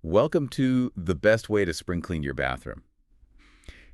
Welcome to the best way to spring clean your bathroom.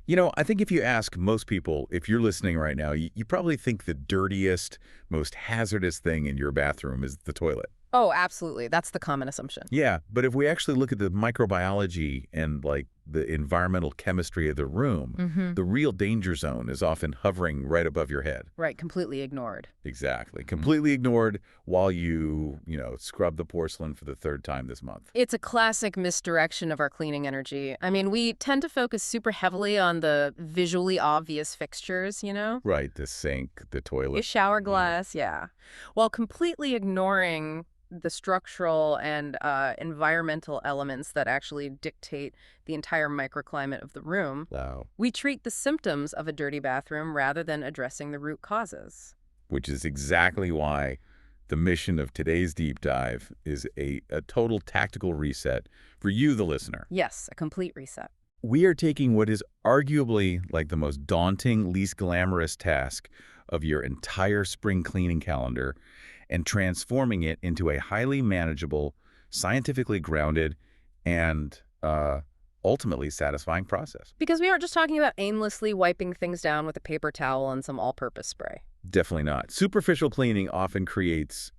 I think if you ask most people, if you're listening right now, you probably think the dirtiest, most hazardous thing in your bathroom is the toilet. Oh, absolutely. That's the common assumption. Yeah, but if we actually look at the microbiology and the environmental chemistry of the room, the real danger zone is often hovering right above your head. Right, completely ignored. Exactly. Completely ignored while you scrub the porcelain for the third time this month. It's a classic misdirection of our cleaning energy. I mean, we tend to focus super heavily on the visually obvious fixtures, Right, the sink, the A toilet. shower glass, yeah. While completely ignoring the structural and environmental elements that actually dictate the entire microclimate of the room, Wow. we treat the symptoms of a dirty bathroom rather than addressing the root causes. Which is exactly why the mission of today's deep dive is a total tactical reset for you, the listener. Yes, a complete reset. We are taking what is arguably the most daunting, least glamorous task of your entire spring cleaning calendar and transforming it into a highly manageable, scientifically grounded, and ultimately satisfying process. Because we aren't just talking about aimlessly wiping things down with a paper towel and some all-purpose spray. Definitely not. Superficial cleaning often creates,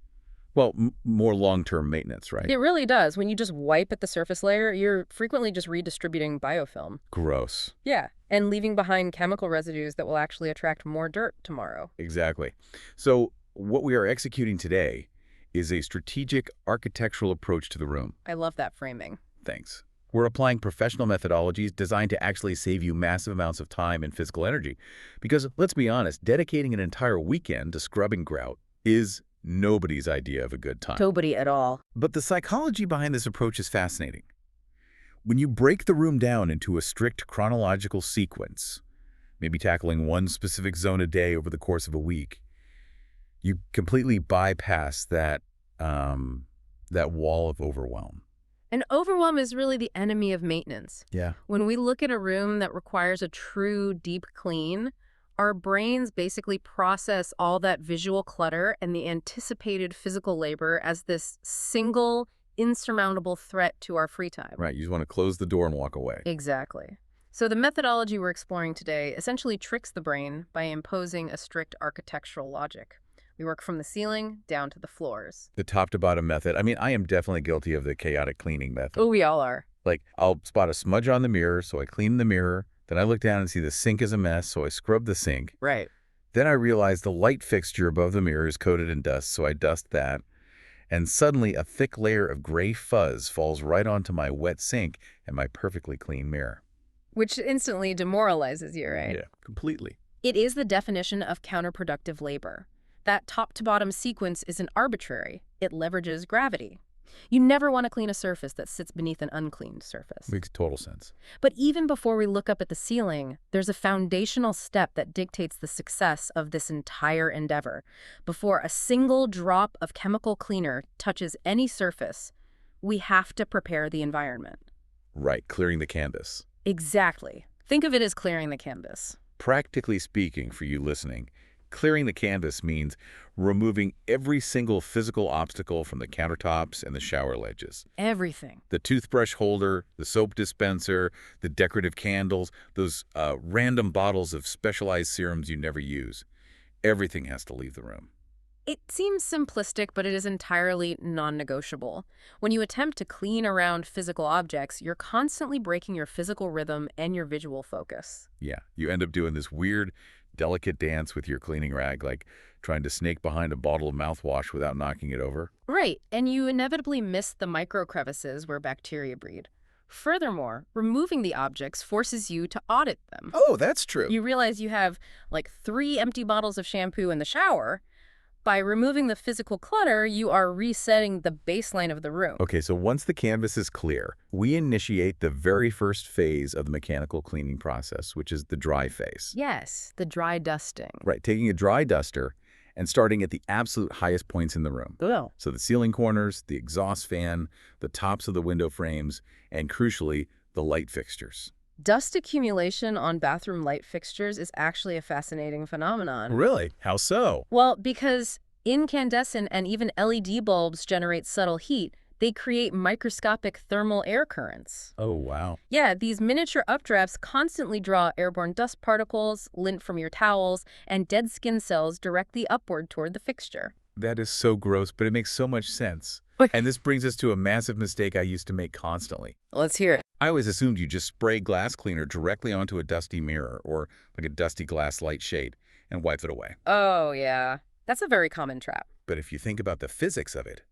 more long-term maintenance, right? It really does. When you just wipe at the surface layer, you're frequently just redistributing biofilm. Gross. Yeah, and leaving behind chemical residues that will actually attract more dirt tomorrow. Exactly. So what we are executing today is a strategic architectural approach to the room. I love that framing. Thanks. We're applying professional methodologies designed to actually save you massive amounts of time and physical energy. Because let's be honest, dedicating an entire weekend to scrubbing grout is nobody's idea of a good time. Nobody at all. But the psychology behind this approach is fascinating. When you break the room down into a strict chronological sequence, maybe tackling one specific zone a day over the course of a week, you completely bypass that wall of overwhelm. And overwhelm is really the enemy of maintenance. Yeah. When we look at a room that requires a true deep clean, our brains basically process all that visual clutter and the anticipated physical labor as this single, insurmountable threat to our free time. Right. You just want to close the door and walk away. Exactly. So the methodology we're exploring today essentially tricks the brain by imposing a strict architectural logic. We work from the ceiling down to the floors. The top to bottom method. I mean, I am definitely guilty of the chaotic cleaning method. Oh, we all are. I'll spot a smudge on the mirror, so I clean the mirror. Then I look down and see the sink is a mess, so I scrub the sink. Right. Then I realize the light fixture above the mirror is coated in dust, so I dust that. And suddenly a thick layer of gray fuzz falls right onto my wet sink and my perfectly clean mirror. Which instantly demoralizes you, right? Yeah, completely. It is the definition of counterproductive labor. That top-to-bottom sequence isn't arbitrary. It leverages gravity. You never want to clean a surface that sits beneath an uncleaned surface. Makes total sense. But even before we look up at the ceiling, there's a foundational step that dictates the success of this entire endeavor. Before a single drop of chemical cleaner touches any surface, we have to prepare the environment. Right, clearing the canvas. Exactly. Think of it as clearing the canvas. Practically speaking, for you listening, clearing the canvas means removing every single physical obstacle from the countertops and the shower ledges. Everything. The toothbrush holder, the soap dispenser, the decorative candles, those random bottles of specialized serums you never use. Everything has to leave the room. It seems simplistic, but it is entirely non-negotiable. When you attempt to clean around physical objects, you're constantly breaking your physical rhythm and your visual focus. Yeah, you end up doing this weird, delicate dance with your cleaning rag, like trying to snake behind a bottle of mouthwash without knocking it over. Right, and you inevitably miss the micro crevices where bacteria breed. Furthermore, removing the objects forces you to audit them. Oh, that's true. You realize you have 3 empty bottles of shampoo in the shower. By removing the physical clutter, you are resetting the baseline of the room. Okay, so once the canvas is clear, we initiate the very first phase of the mechanical cleaning process, which is the dry phase. Yes, the dry dusting. Right, taking a dry duster and starting at the absolute highest points in the room. Oh. So the ceiling corners, the exhaust fan, the tops of the window frames, and crucially, the light fixtures. Dust accumulation on bathroom light fixtures is actually a fascinating phenomenon. Really? How so? Well, because incandescent and even LED bulbs generate subtle heat, They create microscopic thermal air currents. Oh, wow. Yeah, these miniature updrafts constantly draw airborne dust particles, lint from your towels, and dead skin cells directly upward toward the fixture. That is so gross, but it makes so much sense. And this brings us to a massive mistake I used to make constantly. Let's hear it. I always assumed you just spray glass cleaner directly onto a dusty mirror or like a dusty glass light shade and wipe it away. Oh, yeah. That's a very common trap. But if you think about the physics of it,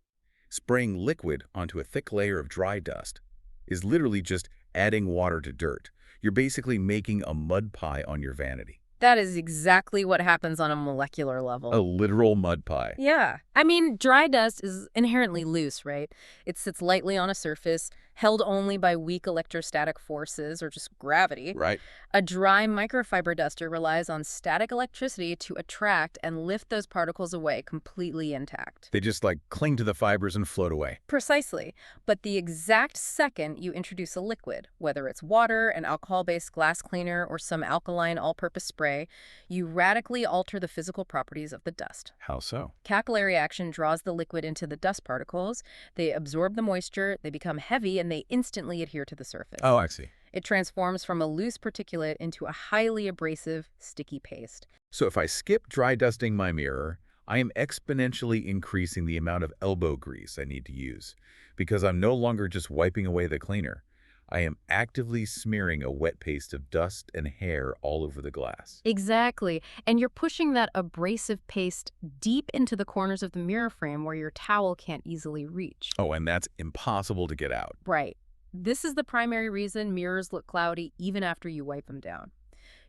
spraying liquid onto a thick layer of dry dust is literally just adding water to dirt. You're basically making a mud pie on your vanity. That is exactly what happens on a molecular level. A literal mud pie. Yeah. I mean, dry dust is inherently loose, right? It sits lightly on a surface, held only by weak electrostatic forces or just gravity. Right. A dry microfiber duster relies on static electricity to attract and lift those particles away completely intact. They just like cling to the fibers and float away. Precisely. But the exact second you introduce a liquid, whether it's water, an alcohol-based glass cleaner, or some alkaline all-purpose spray, you radically alter the physical properties of the dust. How so? Capillary action draws the liquid into the dust particles. They absorb the moisture, they become heavy, and they instantly adhere to the surface. Oh, I see. It transforms from a loose particulate into a highly abrasive, sticky paste. So if I skip dry dusting my mirror, I am exponentially increasing the amount of elbow grease I need to use because I'm no longer just wiping away the cleaner. I am actively smearing a wet paste of dust and hair all over the glass. Exactly. And you're pushing that abrasive paste deep into the corners of the mirror frame where your towel can't easily reach. Oh, and that's impossible to get out. Right. This is the primary reason mirrors look cloudy even after you wipe them down.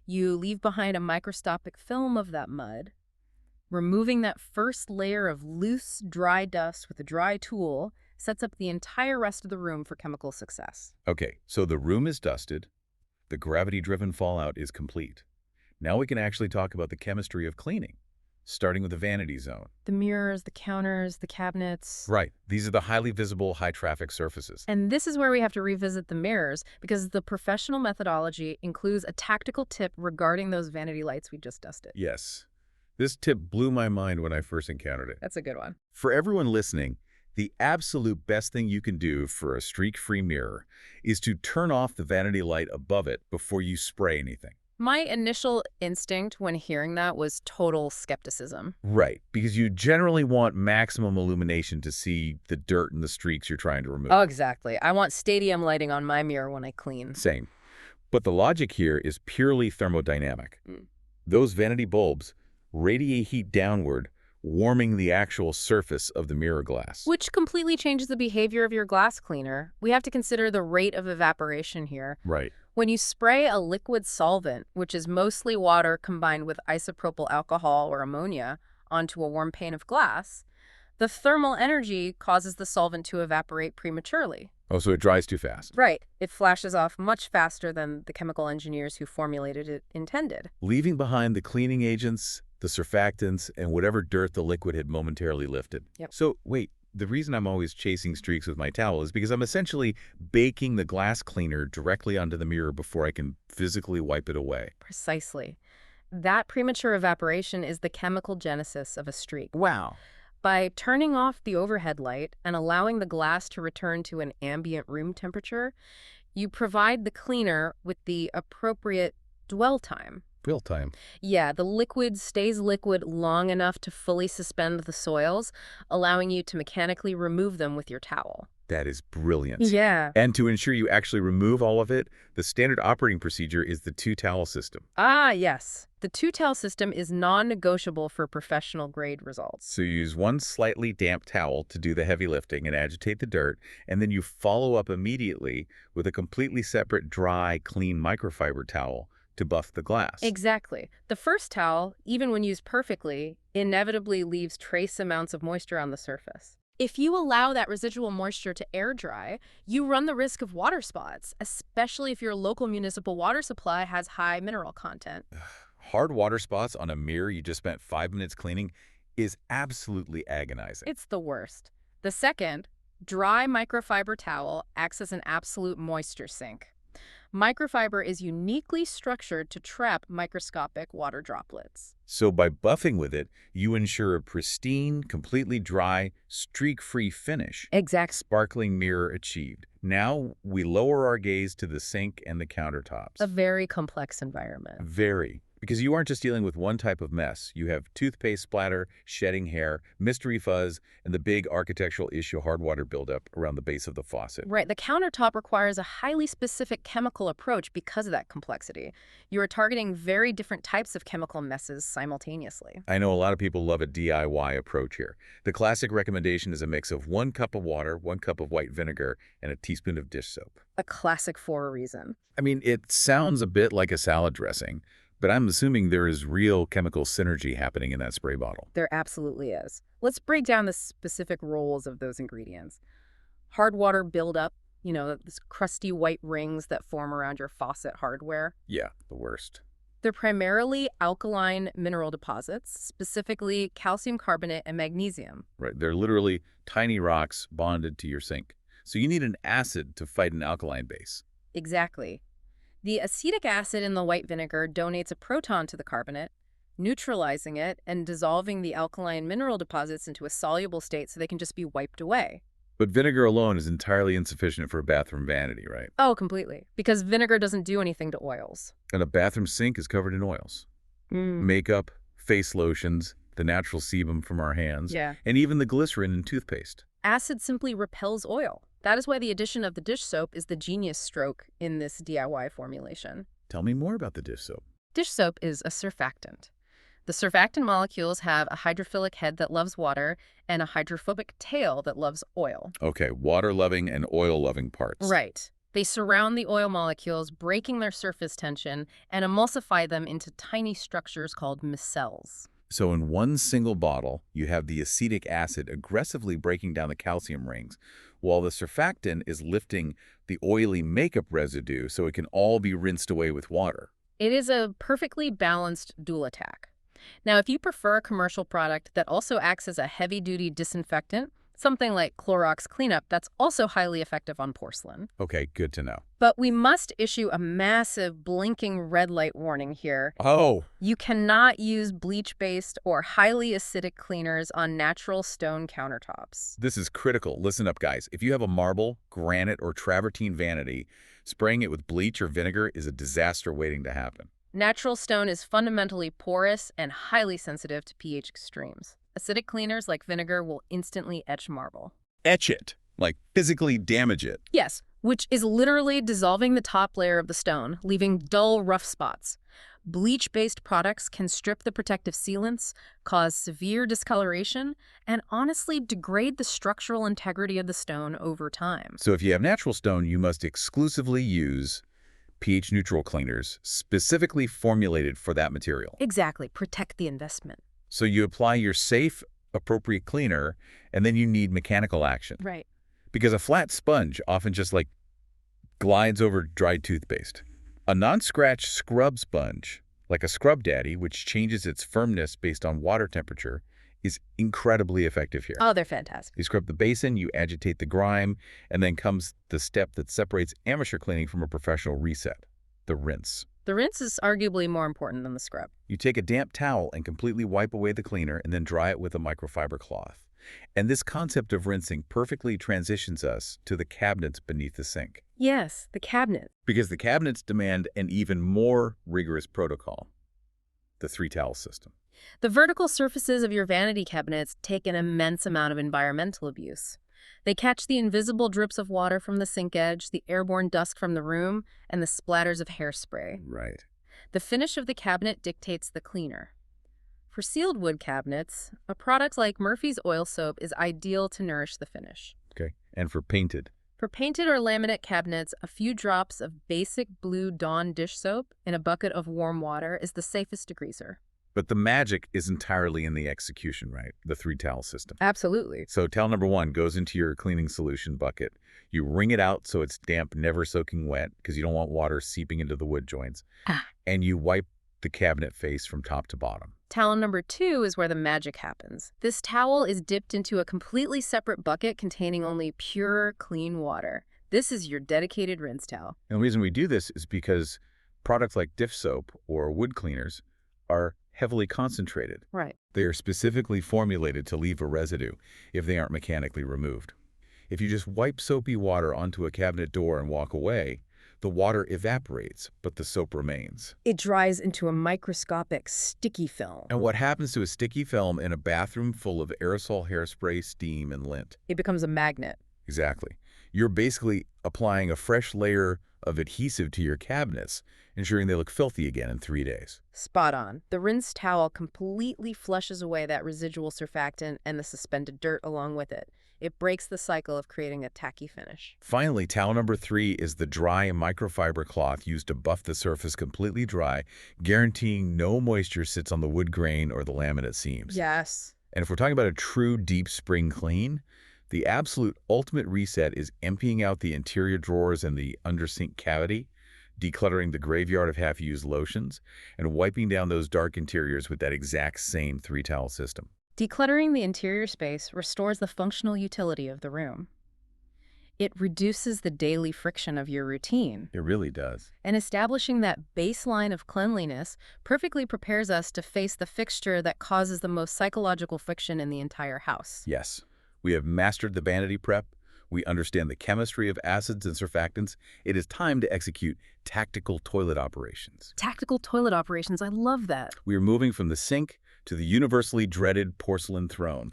You leave behind a microscopic film of that mud. Removing that first layer of loose, dry dust with a dry tool sets up the entire rest of the room for chemical success. Okay, so the room is dusted. The gravity-driven fallout is complete. Now we can actually talk about the chemistry of cleaning, starting with the vanity zone. The mirrors, the counters, the cabinets. Right. These are the highly visible, high-traffic surfaces. And this is where we have to revisit the mirrors because the professional methodology includes a tactical tip regarding those vanity lights we just dusted. Yes. This tip blew my mind when I first encountered it. That's a good one. For everyone listening, the absolute best thing you can do for a streak-free mirror is to turn off the vanity light above it before you spray anything. My initial instinct when hearing that was total skepticism. Right, because you generally want maximum illumination to see the dirt and the streaks you're trying to remove. Oh, exactly. I want stadium lighting on my mirror when I clean. Same. But the logic here is purely thermodynamic. Those vanity bulbs radiate heat downward, warming the actual surface of the mirror glass. Which completely changes the behavior of your glass cleaner. We have to consider the rate of evaporation here. Right. When you spray a liquid solvent, which is mostly water combined with isopropyl alcohol or ammonia, onto a warm pane of glass, the thermal energy causes the solvent to evaporate prematurely. Oh, so it dries too fast. Right. It flashes off much faster than the chemical engineers who formulated it intended. Leaving behind the cleaning agents, the surfactants, and whatever dirt the liquid had momentarily lifted. Yep. So, wait, the reason I'm always chasing streaks with my towel is because I'm essentially baking the glass cleaner directly onto the mirror before I can physically wipe it away. Precisely. That premature evaporation is the chemical genesis of a streak. Wow. By turning off the overhead light and allowing the glass to return to an ambient room temperature, you provide the cleaner with the appropriate dwell time. Real time. Yeah, the liquid stays liquid long enough to fully suspend the soils, allowing you to mechanically remove them with your towel. That is brilliant. Yeah. And to ensure you actually remove all of it, the standard operating procedure is the two-towel system. Ah, yes. The two-towel system is non-negotiable for professional-grade results. So you use one slightly damp towel to do the heavy lifting and agitate the dirt, and then you follow up immediately with a completely separate, dry, clean microfiber towel to buff the glass. Exactly. The first towel, even when used perfectly, inevitably leaves trace amounts of moisture on the surface. If you allow that residual moisture to air dry, you run the risk of water spots, especially if your local municipal water supply has high mineral content. Hard water spots on a mirror you just spent 5 minutes cleaning is absolutely agonizing. It's the worst. The second, dry microfiber towel acts as an absolute moisture sink. Microfiber is uniquely structured to trap microscopic water droplets. So by buffing with it, you ensure a pristine, completely dry, streak-free finish. Exactly. Sparkling mirror achieved. Now we lower our gaze to the sink and the countertops. A very complex environment. Very. Because you aren't just dealing with one type of mess. You have toothpaste splatter, shedding hair, mystery fuzz, and the big architectural issue hard water buildup around the base of the faucet. Right, the countertop requires a highly specific chemical approach because of that complexity. You are targeting very different types of chemical messes simultaneously. I know a lot of people love a DIY approach here. The classic recommendation is a mix of 1 cup of water, 1 cup of white vinegar, and a teaspoon of dish soap. A classic for a reason. I mean, it sounds a bit like a salad dressing, but I'm assuming there is real chemical synergy happening in that spray bottle. There absolutely is. Let's break down the specific roles of those ingredients. Hard water buildup, these crusty white rings that form around your faucet hardware. Yeah, the worst. They're primarily alkaline mineral deposits, specifically calcium carbonate and magnesium. Right, they're literally tiny rocks bonded to your sink. So you need an acid to fight an alkaline base. Exactly. The acetic acid in the white vinegar donates a proton to the carbonate, neutralizing it and dissolving the alkaline mineral deposits into a soluble state so they can just be wiped away. But vinegar alone is entirely insufficient for a bathroom vanity, right? Oh, completely. Because vinegar doesn't do anything to oils. And a bathroom sink is covered in oils. Makeup, face lotions, the natural sebum from our hands, Yeah. and even the glycerin in toothpaste. Acid simply repels oil. That is why the addition of the dish soap is the genius stroke in this DIY formulation. Tell me more about the dish soap. Dish soap is a surfactant. The surfactant molecules have a hydrophilic head that loves water and a hydrophobic tail that loves oil. Okay, water-loving and oil-loving parts. Right. They surround the oil molecules, breaking their surface tension, and emulsify them into tiny structures called micelles. So in one single bottle, you have the acetic acid aggressively breaking down the calcium rings, while the surfactant is lifting the oily makeup residue so it can all be rinsed away with water. It is a perfectly balanced dual attack. Now, if you prefer a commercial product that also acts as a heavy-duty disinfectant, something like Clorox Cleanup, that's also highly effective on porcelain. Okay, good to know. But we must issue a massive blinking red light warning here. Oh, You cannot use bleach-based or highly acidic cleaners on natural stone countertops. this is critical. Listen up, guys. If you have a marble, granite, or travertine vanity, spraying it with bleach or vinegar is a disaster waiting to happen. Natural stone is fundamentally porous and highly sensitive to pH extremes. Acidic cleaners like vinegar will instantly etch marble. Etch it, like physically damage it. Yes, which is literally dissolving the top layer of the stone, leaving dull, rough spots. Bleach-based products can strip the protective sealants, cause severe discoloration, and honestly degrade the structural integrity of the stone over time. So if you have natural stone, you must exclusively use pH-neutral cleaners specifically formulated for that material. Exactly. Protect the investment. So you apply your safe, appropriate cleaner, and then you need mechanical action. Right. Because a flat sponge often just glides over dried toothpaste. A non-scratch scrub sponge, like a Scrub Daddy, which changes its firmness based on water temperature, is incredibly effective here. Oh, they're fantastic. You scrub the basin, you agitate the grime, and then comes the step that separates amateur cleaning from a professional reset, the rinse. The rinse is arguably more important than the scrub. You take a damp towel and completely wipe away the cleaner and then dry it with a microfiber cloth. And this concept of rinsing perfectly transitions us to the cabinets beneath the sink. Yes, the cabinet. Because the cabinets demand an even more rigorous protocol, the 3-towel system. The vertical surfaces of your vanity cabinets take an immense amount of environmental abuse. They catch the invisible drips of water from the sink edge, the airborne dust from the room, and the splatters of hairspray. Right. The finish of the cabinet dictates the cleaner. For sealed wood cabinets, a product like Murphy's Oil Soap is ideal to nourish the finish. Okay. And for painted. For painted or laminate cabinets, a few drops of basic blue Dawn dish soap in a bucket of warm water is the safest degreaser. But the magic is entirely in the execution, right? The 3-towel system. Absolutely. So towel number 1 goes into your cleaning solution bucket. You wring it out so it's damp, never soaking wet, because you don't want water seeping into the wood joints. And you wipe the cabinet face from top to bottom. Towel number 2 is where the magic happens. This towel is dipped into a completely separate bucket containing only pure, clean water. This is your dedicated rinse towel. And the reason we do this is because products like dish soap or wood cleaners are heavily concentrated. Right. They are specifically formulated to leave a residue if they aren't mechanically removed. If you just wipe soapy water onto a cabinet door and walk away, the water evaporates, but the soap remains. It dries into a microscopic sticky film. And what happens to a sticky film in a bathroom full of aerosol hairspray, steam, and lint? It becomes a magnet. Exactly. You're basically applying a fresh layer of adhesive to your cabinets, ensuring they look filthy again in 3 days. Spot on. The rinse towel completely flushes away that residual surfactant and the suspended dirt along with it. It breaks the cycle of creating a tacky finish. Finally, towel number 3 is the dry microfiber cloth used to buff the surface completely dry, guaranteeing no moisture sits on the wood grain or the laminate seams. Yes. And if we're talking about a true deep spring clean, the absolute ultimate reset is emptying out the interior drawers and the under-sink cavity, decluttering the graveyard of half-used lotions, and wiping down those dark interiors with that exact same 3-towel system. Decluttering the interior space restores the functional utility of the room. It reduces the daily friction of your routine. It really does. And establishing that baseline of cleanliness perfectly prepares us to face the fixture that causes the most psychological friction in the entire house. Yes. We have mastered the vanity prep. We understand the chemistry of acids and surfactants. It is time to execute tactical toilet operations. Tactical toilet operations, I love that. We are moving from the sink to the universally dreaded porcelain throne.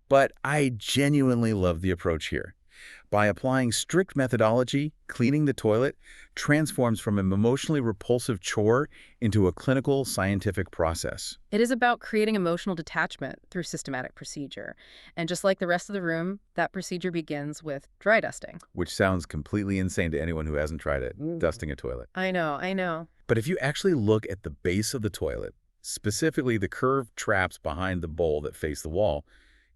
But I genuinely love the approach here. By applying strict methodology, cleaning the toilet transforms from an emotionally repulsive chore into a clinical scientific process. It is about creating emotional detachment through systematic procedure. And just like the rest of the room, that procedure begins with dry dusting. Which sounds completely insane to anyone who hasn't tried it, dusting a toilet. I know. But if you actually look at the base of the toilet, specifically the curved traps behind the bowl that face the wall,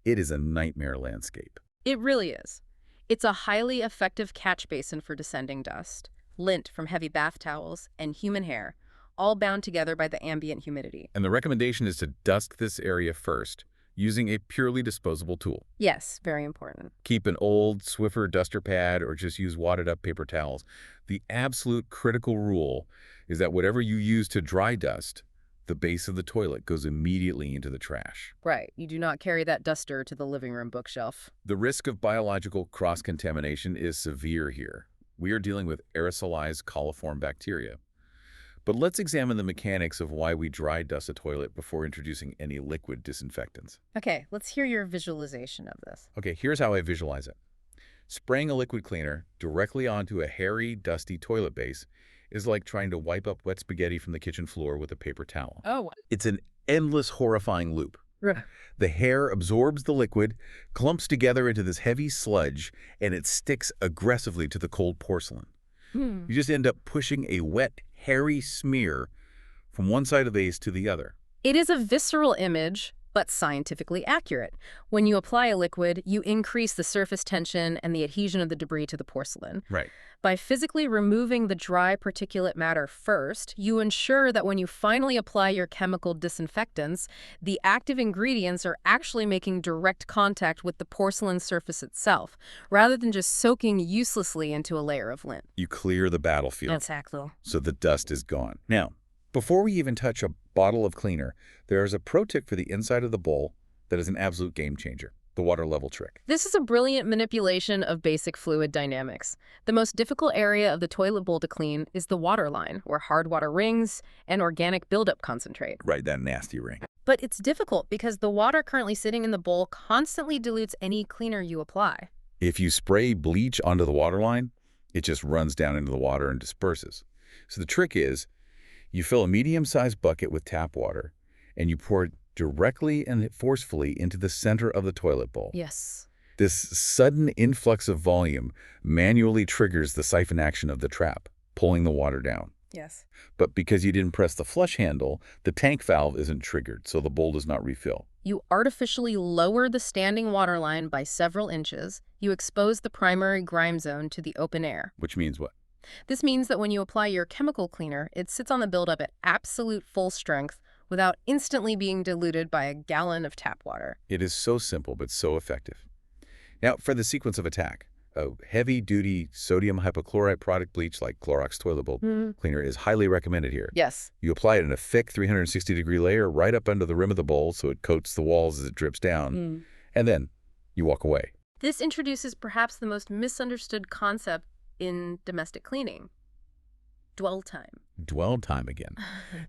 it is a nightmare landscape. It really is. It's a highly effective catch basin for descending dust, lint from heavy bath towels, and human hair, all bound together by the ambient humidity. And the recommendation is to dust this area first, using a purely disposable tool. Yes, very important. Keep an old Swiffer duster pad or just use wadded-up paper towels. The absolute critical rule is that whatever you use to dry dust, the base of the toilet goes immediately into the trash. Right. You do not carry that duster to the living room bookshelf. The risk of biological cross-contamination is severe here. We are dealing with aerosolized coliform bacteria. But let's examine the mechanics of why we dry dust a toilet before introducing any liquid disinfectants. Okay, let's hear your visualization of this. Okay, here's how I visualize it. Spraying a liquid cleaner directly onto a hairy, dusty toilet base is like trying to wipe up wet spaghetti from the kitchen floor with a paper towel. Oh. It's an endless, horrifying loop. The hair absorbs the liquid, clumps together into this heavy sludge, and it sticks aggressively to the cold porcelain. You just end up pushing a wet, hairy smear from one side of the vase to the other. It is a visceral image, but scientifically accurate. When you apply a liquid, you increase the surface tension and the adhesion of the debris to the porcelain. Right. By physically removing the dry particulate matter first, you ensure that when you finally apply your chemical disinfectants, the active ingredients are actually making direct contact with the porcelain surface itself, rather than just soaking uselessly into a layer of lint. You clear the battlefield. Exactly. So the dust is gone. Now, before we even touch a bottle of cleaner, there is a pro tip for the inside of the bowl that is an absolute game changer. The water level trick. This is a brilliant manipulation of basic fluid dynamics. The most difficult area of the toilet bowl to clean is the water line, where hard water rings and organic buildup concentrate. Right, that nasty ring. But it's difficult because the water currently sitting in the bowl constantly dilutes any cleaner you apply. If you spray bleach onto the water line, it just runs down into the water and disperses. So the trick is, you fill a medium-sized bucket with tap water, and you pour it directly and forcefully into the center of the toilet bowl. Yes. This sudden influx of volume manually triggers the siphon action of the trap, pulling the water down. Yes. But because you didn't press the flush handle, the tank valve isn't triggered, so the bowl does not refill. You artificially lower the standing water line by several inches. You expose the primary grime zone to the open air. Which means what? This means that when you apply your chemical cleaner, it sits on the buildup at absolute full strength without instantly being diluted by a gallon of tap water. It is so simple but so effective. Now, for the sequence of attack. A heavy-duty sodium hypochlorite product bleach like Clorox toilet bowl cleaner is highly recommended here. Yes. You apply it in a thick 360-degree layer right up under the rim of the bowl so it coats the walls as it drips down, and then you walk away. This introduces perhaps the most misunderstood concept in domestic cleaning: dwell time. Dwell time again.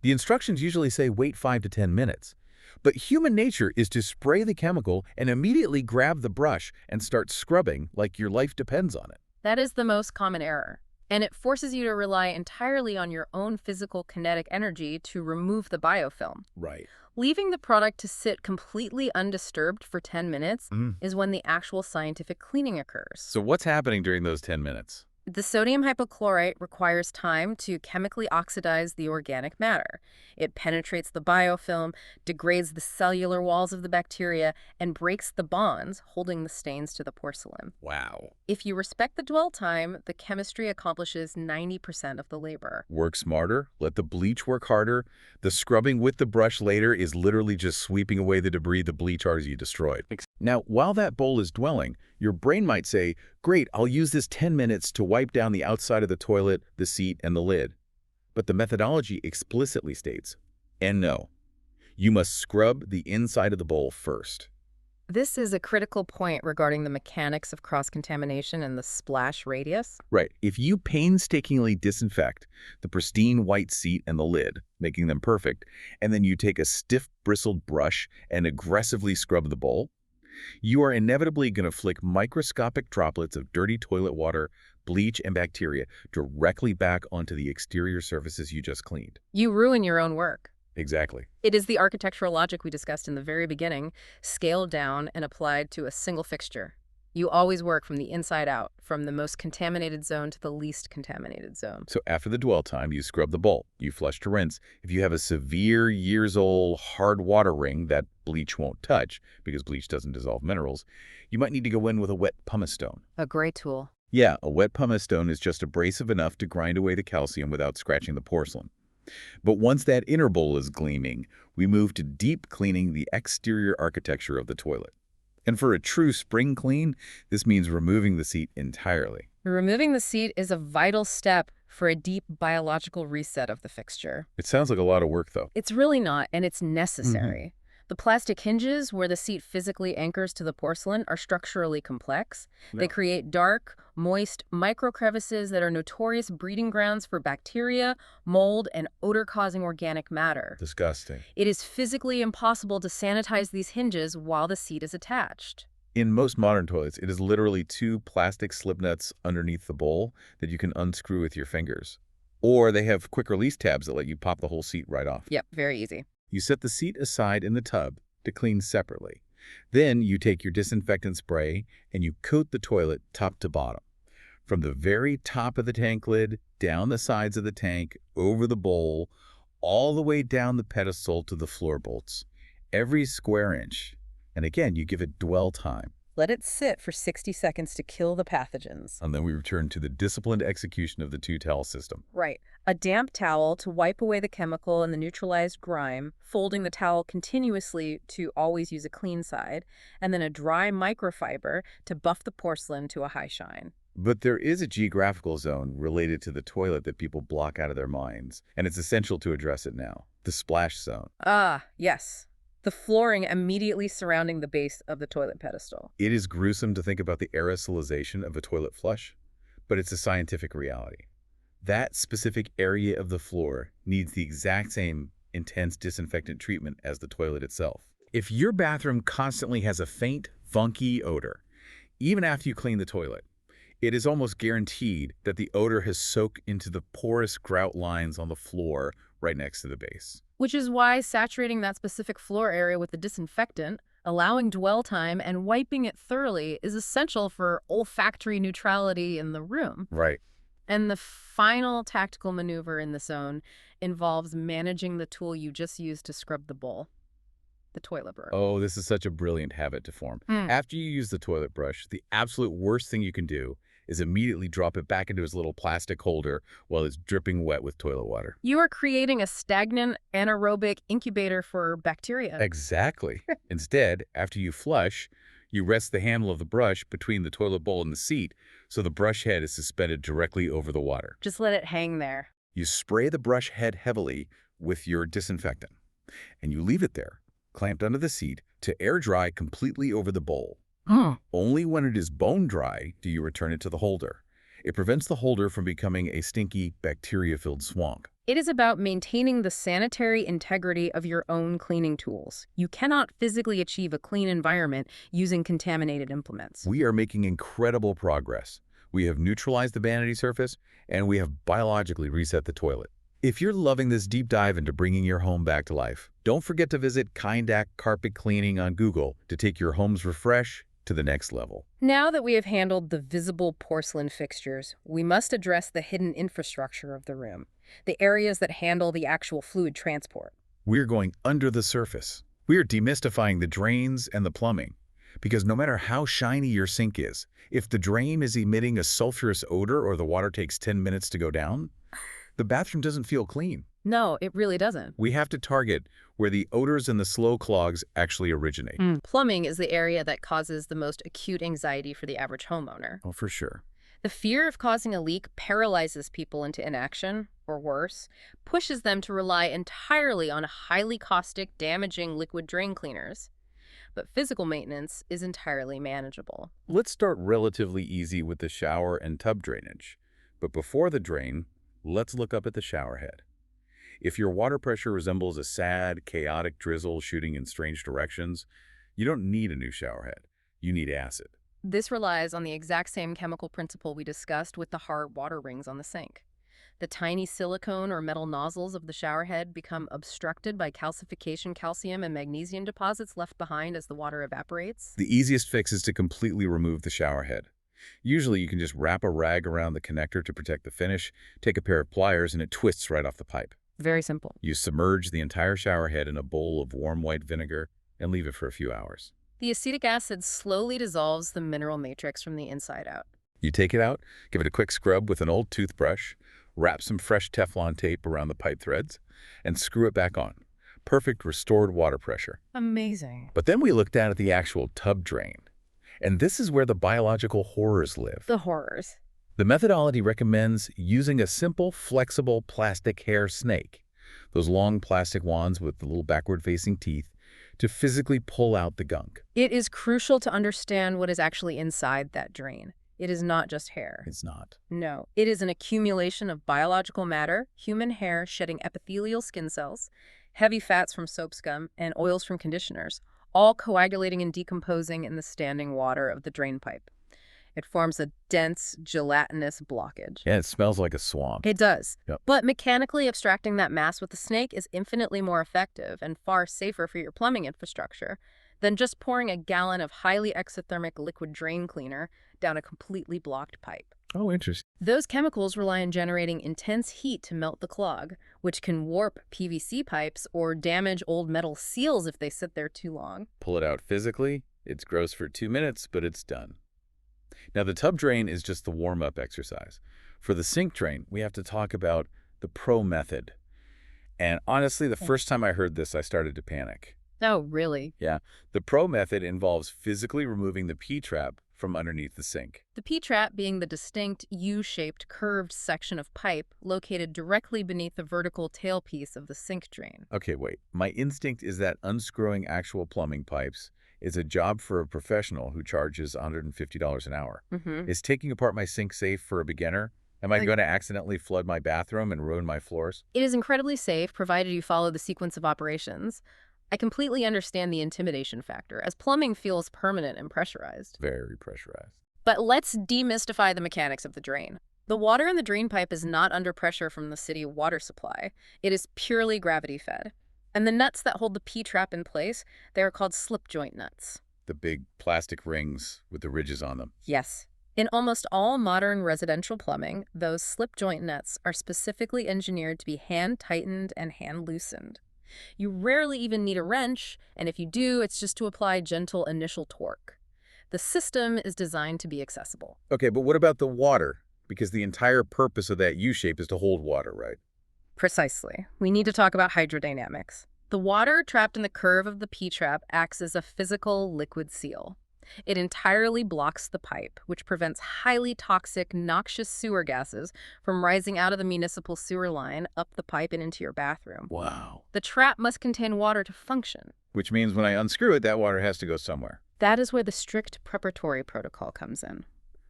The instructions usually say wait 5 to 10 minutes. But human nature is to spray the chemical and immediately grab the brush and start scrubbing like your life depends on it. That is the most common error, and it forces you to rely entirely on your own physical kinetic energy to remove the biofilm. Right. Leaving the product to sit completely undisturbed for 10 minutes is when the actual scientific cleaning occurs. So what's happening during those 10 minutes? The sodium hypochlorite requires time to chemically oxidize the organic matter. It penetrates the biofilm, degrades the cellular walls of the bacteria, and breaks the bonds holding the stains to the porcelain. Wow. If you respect the dwell time, the chemistry accomplishes 90% of the labor. Work smarter, let the bleach work harder. The scrubbing with the brush later is literally just sweeping away the debris the bleach already destroyed. Now, while that bowl is dwelling, your brain might say, great, I'll use this 10 minutes to wipe down the outside of the toilet, the seat, and the lid. But the methodology explicitly states, and no, you must scrub the inside of the bowl first. This is a critical point regarding the mechanics of cross-contamination and the splash radius. Right. If you painstakingly disinfect the pristine white seat and the lid, making them perfect, and then you take a stiff bristled brush and aggressively scrub the bowl, you are inevitably going to flick microscopic droplets of dirty toilet water, bleach, and bacteria directly back onto the exterior surfaces you just cleaned. You ruin your own work. Exactly. It is the architectural logic we discussed in the very beginning, scaled down and applied to a single fixture. You always work from the inside out, from the most contaminated zone to the least contaminated zone. So after the dwell time, you scrub the bowl. You flush to rinse. If you have a severe years-old hard water ring that bleach won't touch, because bleach doesn't dissolve minerals, you might need to go in with a wet pumice stone. A great tool. Yeah, a wet pumice stone is just abrasive enough to grind away the calcium without scratching the porcelain. But once that inner bowl is gleaming, we move to deep cleaning the exterior architecture of the toilet. And for a true spring clean, this means removing the seat entirely. Removing the seat is a vital step for a deep biological reset of the fixture. It sounds like a lot of work, though. It's really not, and it's necessary. The plastic hinges where the seat physically anchors to the porcelain are structurally complex. They create dark, moist microcrevices that are notorious breeding grounds for bacteria, mold, and odor-causing organic matter. Disgusting. It is physically impossible to sanitize these hinges while the seat is attached. In most modern toilets, it is literally 2 plastic slip nuts underneath the bowl that you can unscrew with your fingers. Or they have quick release tabs that let you pop the whole seat right off. Yep, very easy. You set the seat aside in the tub to clean separately. Then you take your disinfectant spray and you coat the toilet top to bottom. From the very top of the tank lid, down the sides of the tank, over the bowl, all the way down the pedestal to the floor bolts. Every square inch. And again, you give it dwell time. Let it sit for 60 seconds to kill the pathogens. And then we return to the disciplined execution of the 2-towel system. Right. A damp towel to wipe away the chemical and the neutralized grime, folding the towel continuously to always use a clean side, and then a dry microfiber to buff the porcelain to a high shine. But there is a geographical zone related to the toilet that people block out of their minds, and it's essential to address it now. The splash zone. Ah, yes. The flooring immediately surrounding the base of the toilet pedestal. It is gruesome to think about the aerosolization of a toilet flush, but it's a scientific reality. That specific area of the floor needs the exact same intense disinfectant treatment as the toilet itself. If your bathroom constantly has a faint, funky odor, even after you clean the toilet, it is almost guaranteed that the odor has soaked into the porous grout lines on the floor right next to the base. Which is why saturating that specific floor area with the disinfectant, allowing dwell time, and wiping it thoroughly is essential for olfactory neutrality in the room. Right. And the final tactical maneuver in the zone involves managing the tool you just used to scrub the bowl, the toilet brush. Oh, this is such a brilliant habit to form. After you use the toilet brush, the absolute worst thing you can do is immediately drop it back into its little plastic holder while it's dripping wet with toilet water. You are creating a stagnant anaerobic incubator for bacteria. Exactly. Instead, after you flush, You rest the handle of the brush between the toilet bowl and the seat so the brush head is suspended directly over the water. Just let it hang there. You spray the brush head heavily with your disinfectant, and you leave it there, clamped under the seat, to air dry completely over the bowl. Only when it is bone dry do you return it to the holder. It prevents the holder from becoming a stinky, bacteria-filled swamp. It is about maintaining the sanitary integrity of your own cleaning tools. You cannot physically achieve a clean environment using contaminated implements. We are making incredible progress. We have neutralized the vanity surface, and we have biologically reset the toilet. If you're loving this deep dive into bringing your home back to life, don't forget to visit Kindac Carpet Cleaning on Google to take your home's refresh to the next level. Now that we have handled the visible porcelain fixtures, we must address the hidden infrastructure of the room, the areas that handle the actual fluid transport. We're going under the surface. We are demystifying the drains and the plumbing. Because no matter how shiny your sink is, if the drain is emitting a sulfurous odor or the water takes 10 minutes to go down, the bathroom doesn't feel clean. No, it really doesn't. We have to target where the odors and the slow clogs actually originate. Plumbing is the area that causes the most acute anxiety for the average homeowner. Oh, for sure. The fear of causing a leak paralyzes people into inaction, or worse, pushes them to rely entirely on highly caustic, damaging liquid drain cleaners. But physical maintenance is entirely manageable. Let's start relatively easy with the shower and tub drainage. But before the drain, let's look up at the shower head. If your water pressure resembles a sad, chaotic drizzle shooting in strange directions, you don't need a new shower head. You need acid. This relies on the exact same chemical principle we discussed with the hard water rings on the sink. The tiny silicone or metal nozzles of the shower head become obstructed by calcification calcium and magnesium deposits left behind as the water evaporates. The easiest fix is to completely remove the shower head. Usually you can just wrap a rag around the connector to protect the finish, take a pair of pliers, and it twists right off the pipe. Very simple. You submerge the entire shower head in a bowl of warm white vinegar and leave it for a few hours. The acetic acid slowly dissolves the mineral matrix from the inside out. You take it out, give it a quick scrub with an old toothbrush, wrap some fresh Teflon tape around the pipe threads, and screw it back on. Perfect restored water pressure. Amazing. But then we looked down at the actual tub drain. And this is where the biological horrors live. The horrors. The methodology recommends using a simple, flexible plastic hair snake, those long plastic wands with the little backward-facing teeth, to physically pull out the gunk. It is crucial to understand what is actually inside that drain. It is not just hair. It's not. No, it is an accumulation of biological matter, human hair shedding epithelial skin cells, heavy fats from soap scum, and oils from conditioners, all coagulating and decomposing in the standing water of the drain pipe. It forms a dense, gelatinous blockage. Yeah, it smells like a swamp. It does. Yep. But mechanically abstracting that mass with a snake is infinitely more effective and far safer for your plumbing infrastructure than just pouring a gallon of highly exothermic liquid drain cleaner down a completely blocked pipe. Oh, interesting. Those chemicals rely on generating intense heat to melt the clog, which can warp PVC pipes or damage old metal seals if they sit there too long. Pull it out physically. It's gross for 2 minutes, but it's done. Now, the tub drain is just the warm-up exercise. For the sink drain, we have to talk about the pro method. And honestly, the first time I heard this, I started to panic. Oh, really? Yeah. The pro method involves physically removing the P-trap from underneath the sink. The P-trap being the distinct U-shaped curved section of pipe located directly beneath the vertical tailpiece of the sink drain. Okay, wait. My instinct is that unscrewing actual plumbing pipes is a job for a professional who charges $150 an hour. Is taking apart my sink safe for a beginner? Am I going to accidentally flood my bathroom and ruin my floors? It is incredibly safe, provided you follow the sequence of operations. I completely understand the intimidation factor, as plumbing feels permanent and pressurized. Very pressurized. But let's demystify the mechanics of the drain. The water in the drain pipe is not under pressure from the city water supply. It is purely gravity-fed. And the nuts that hold the P-trap in place, they are called slip joint nuts. The big plastic rings with the ridges on them. Yes. In almost all modern residential plumbing, those slip joint nuts are specifically engineered to be hand-tightened and hand-loosened. You rarely even need a wrench, and if you do, it's just to apply gentle initial torque. The system is designed to be accessible. Okay, but what about the water? Because the entire purpose of that U-shape is to hold water, right? Precisely. We need to talk about hydrodynamics. The water trapped in the curve of the P-trap acts as a physical liquid seal. It entirely blocks the pipe, which prevents highly toxic, noxious sewer gases from rising out of the municipal sewer line up the pipe and into your bathroom. Wow. The trap must contain water to function. Which means when I unscrew it, that water has to go somewhere. That is where the strict preparatory protocol comes in.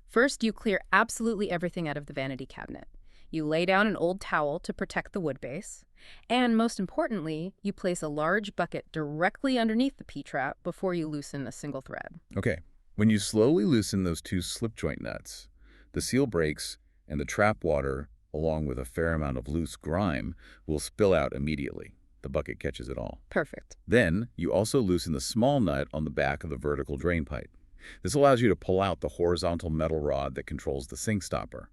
First, you clear absolutely everything out of the vanity cabinet. You lay down an old towel to protect the wood base. And most importantly, you place a large bucket directly underneath the P-trap before you loosen a single thread. Okay, when you slowly loosen those two slip joint nuts, the seal breaks and the trap water, along with a fair amount of loose grime, will spill out immediately. The bucket catches it all. Perfect. Then, you also loosen the small nut on the back of the vertical drain pipe. This allows you to pull out the horizontal metal rod that controls the sink stopper.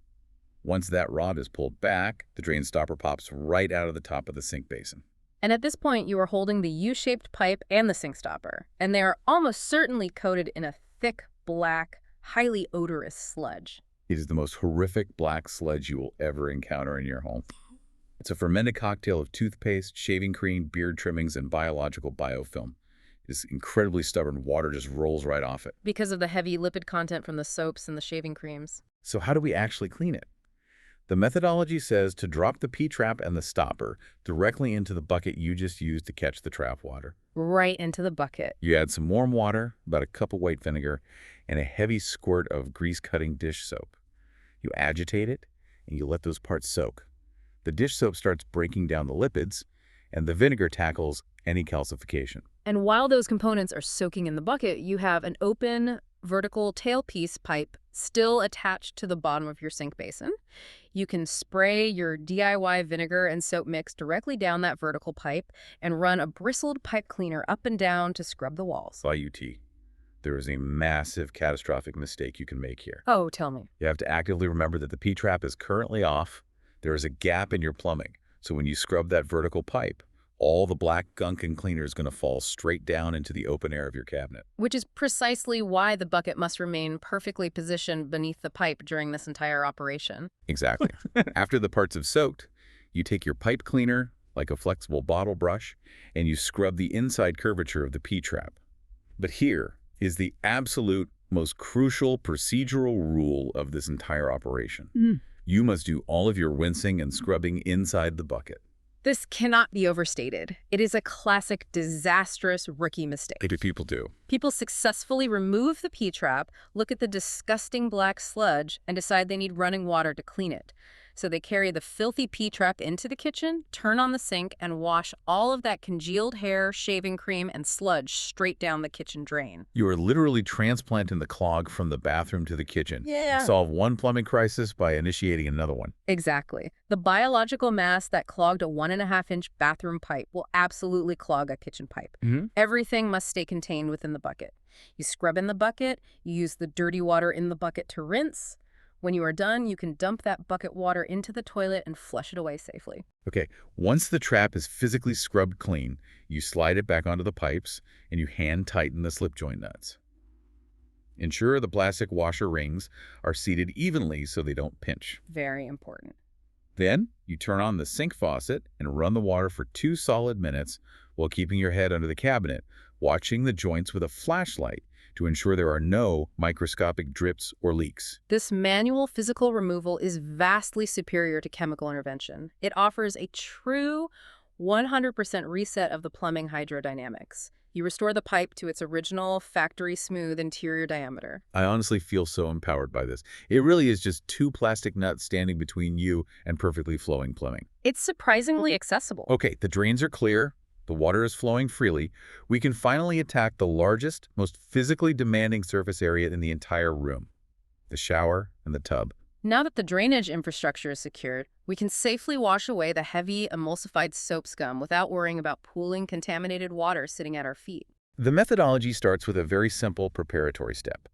Once that rod is pulled back, the drain stopper pops right out of the top of the sink basin. And at this point, you are holding the U-shaped pipe and the sink stopper, and they are almost certainly coated in a thick, black, highly odorous sludge. It is the most horrific black sludge you will ever encounter in your home. It's a fermented cocktail of toothpaste, shaving cream, beard trimmings, and biological biofilm. This incredibly stubborn water just rolls right off it. Because of the heavy lipid content from the soaps and the shaving creams. So how do we actually clean it? The methodology says to drop the P-trap and the stopper directly into the bucket you just used to catch the trap water. Right into the bucket. You add some warm water, about a cup of white vinegar, and a heavy squirt of grease-cutting dish soap. You agitate it, and you let those parts soak. The dish soap starts breaking down the lipids, and the vinegar tackles any calcification. And while those components are soaking in the bucket, you have an open, vertical tailpiece pipe still attached to the bottom of your sink basin. You can spray your DIY vinegar and soap mix directly down that vertical pipe and run a bristled pipe cleaner up and down to scrub the walls. UT. There is a massive catastrophic mistake you can make here. Oh, tell me. You have to actively remember that the P-trap is currently off. There is a gap in your plumbing, so when you scrub that vertical pipe, all the black gunk and cleaner is going to fall straight down into the open air of your cabinet. Which is precisely why the bucket must remain perfectly positioned beneath the pipe during this entire operation. Exactly. After the parts have soaked, you take your pipe cleaner, like a flexible bottle brush, and you scrub the inside curvature of the P-trap. But here is the absolute most crucial procedural rule of this entire operation. You must do all of your rinsing and scrubbing inside the bucket. This cannot be overstated. It is a classic disastrous rookie mistake. What do people do? People successfully remove the P-trap, look at the disgusting black sludge, and decide they need running water to clean it. So they carry the filthy P-trap into the kitchen, turn on the sink, and wash all of that congealed hair, shaving cream, and sludge straight down the kitchen drain. You are literally transplanting the clog from the bathroom to the kitchen. Yeah. Solve one plumbing crisis by initiating another one. Exactly. The biological mass that clogged a 1.5-inch bathroom pipe will absolutely clog a kitchen pipe. Everything must stay contained within the bucket. You scrub in the bucket, you use the dirty water in the bucket to rinse. When you are done, you can dump that bucket water into the toilet and flush it away safely. Okay, once the trap is physically scrubbed clean, you slide it back onto the pipes and you hand tighten the slip joint nuts. Ensure the plastic washer rings are seated evenly so they don't pinch. Very important. Then, you turn on the sink faucet and run the water for 2 solid minutes while keeping your head under the cabinet, watching the joints with a flashlight to ensure there are no microscopic drips or leaks. This manual physical removal is vastly superior to chemical intervention. It offers a true 100% reset of the plumbing hydrodynamics. You restore the pipe to its original factory smooth interior diameter. I honestly feel so empowered by this. It really is just 2 plastic nuts standing between you and perfectly flowing plumbing. It's surprisingly accessible. Okay, the drains are clear. The water is flowing freely. We can finally attack the largest, most physically demanding surface area in the entire room, the shower and the tub. Now that the drainage infrastructure is secured, we can safely wash away the heavy, emulsified soap scum without worrying about pooling contaminated water sitting at our feet. The methodology starts with a very simple preparatory step.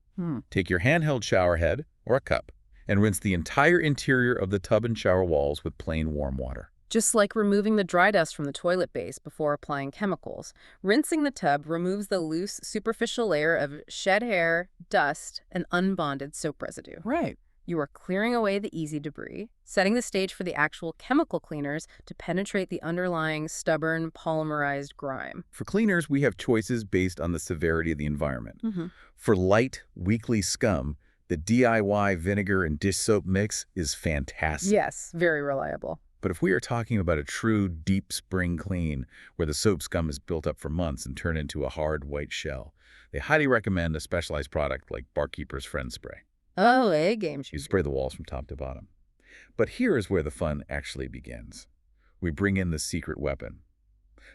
Take your handheld shower head, or a cup, and rinse the entire interior of the tub and shower walls with plain warm water. Just like removing the dry dust from the toilet base before applying chemicals, rinsing the tub removes the loose, superficial layer of shed hair, dust, and unbonded soap residue. Right. You are clearing away the easy debris, setting the stage for the actual chemical cleaners to penetrate the underlying stubborn, polymerized grime. For cleaners, we have choices based on the severity of the environment. Mm-hmm. For light, weekly scum, the DIY vinegar and dish soap mix is fantastic. Yes, very reliable. But if we are talking about a true deep spring clean, where the soap scum is built up for months and turned into a hard white shell, they highly recommend a specialized product like Barkeeper's Friend Spray. Oh, a game You changer. spray the walls from top to bottom. But here is where the fun actually begins. We bring in the secret weapon.